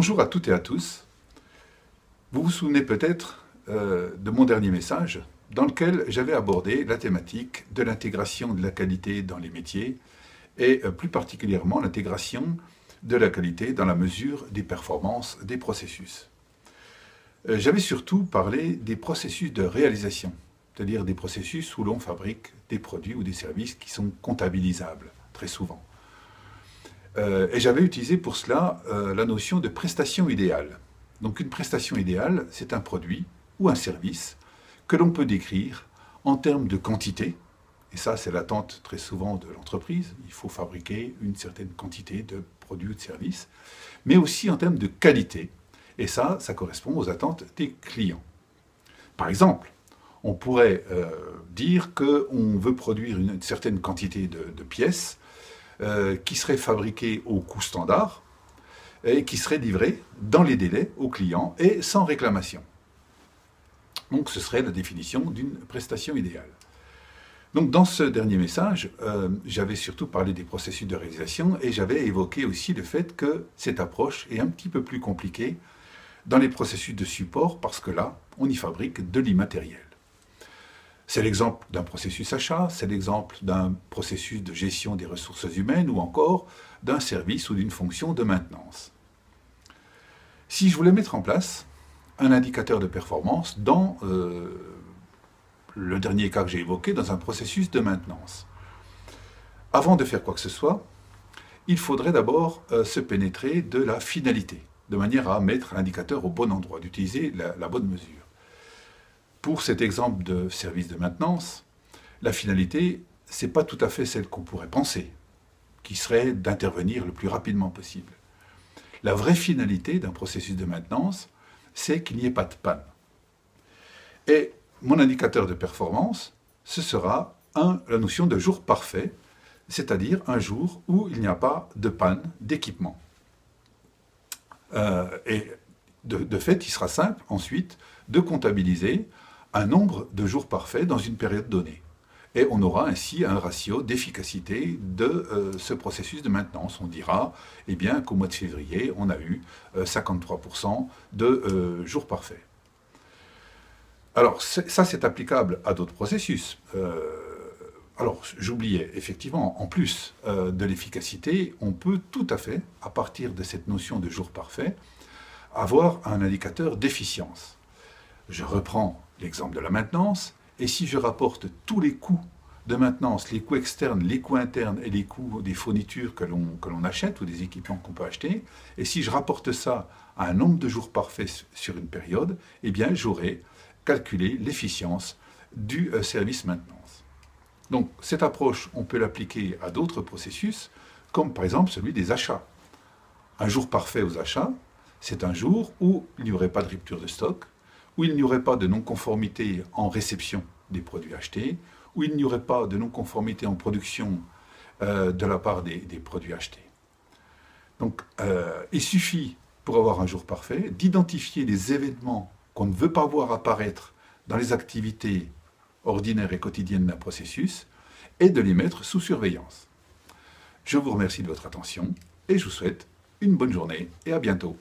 Bonjour à toutes et à tous. Vous vous souvenez peut-être de mon dernier message dans lequel j'avais abordé la thématique de l'intégration de la qualité dans les métiers et plus particulièrement l'intégration de la qualité dans la mesure des performances des processus. J'avais surtout parlé des processus de réalisation, c'est-à-dire des processus où l'on fabrique des produits ou des services qui sont comptabilisables, très souvent. Et j'avais utilisé pour cela la notion de prestation idéale. Donc une prestation idéale, c'est un produit ou un service que l'on peut décrire en termes de quantité, et ça c'est l'attente très souvent de l'entreprise, il faut fabriquer une certaine quantité de produits ou de services, mais aussi en termes de qualité, et ça correspond aux attentes des clients. Par exemple, on pourrait dire qu'on veut produire une certaine quantité de pièces qui seraient fabriquées au coût standard et qui seraient livrées dans les délais aux clients et sans réclamation. Donc ce serait la définition d'une prestation idéale. Donc dans ce dernier message, j'avais surtout parlé des processus de réalisation et j'avais évoqué aussi le fait que cette approche est un petit peu plus compliquée dans les processus de support parce que là, on y fabrique de l'immatériel. C'est l'exemple d'un processus achat, c'est l'exemple d'un processus de gestion des ressources humaines ou encore d'un service ou d'une fonction de maintenance. Si je voulais mettre en place un indicateur de performance dans le dernier cas que j'ai évoqué, dans un processus de maintenance, avant de faire quoi que ce soit, il faudrait d'abord se pénétrer de la finalité, de manière à mettre l'indicateur au bon endroit, d'utiliser la bonne mesure. Pour cet exemple de service de maintenance, la finalité, ce n'est pas tout à fait celle qu'on pourrait penser, qui serait d'intervenir le plus rapidement possible. La vraie finalité d'un processus de maintenance, c'est qu'il n'y ait pas de panne. Et mon indicateur de performance, ce sera la notion de jour parfait, c'est-à-dire un jour où il n'y a pas de panne d'équipement. Et de fait, il sera simple ensuite de comptabiliser un nombre de jours parfaits dans une période donnée. Et on aura ainsi un ratio d'efficacité de ce processus de maintenance. On dira eh bien, qu'au mois de février, on a eu 53% de jours parfaits. Alors, ça, c'est applicable à d'autres processus. Alors, j'oubliais, effectivement, en plus de l'efficacité, on peut tout à fait, à partir de cette notion de jour parfait, avoir un indicateur d'efficience. Je reprends l'exemple de la maintenance, et si je rapporte tous les coûts de maintenance, les coûts externes, les coûts internes et les coûts des fournitures que l'on achète ou des équipements qu'on peut acheter, et si je rapporte ça à un nombre de jours parfaits sur une période, eh bien j'aurai calculé l'efficience du service maintenance. Donc cette approche, on peut l'appliquer à d'autres processus, comme par exemple celui des achats. Un jour parfait aux achats, c'est un jour où il n'y aurait pas de rupture de stock, où il n'y aurait pas de non-conformité en réception des produits achetés, où il n'y aurait pas de non-conformité en production de la part des produits achetés. Donc, il suffit, pour avoir un jour parfait, d'identifier les événements qu'on ne veut pas voir apparaître dans les activités ordinaires et quotidiennes d'un processus et de les mettre sous surveillance. Je vous remercie de votre attention et je vous souhaite une bonne journée et à bientôt.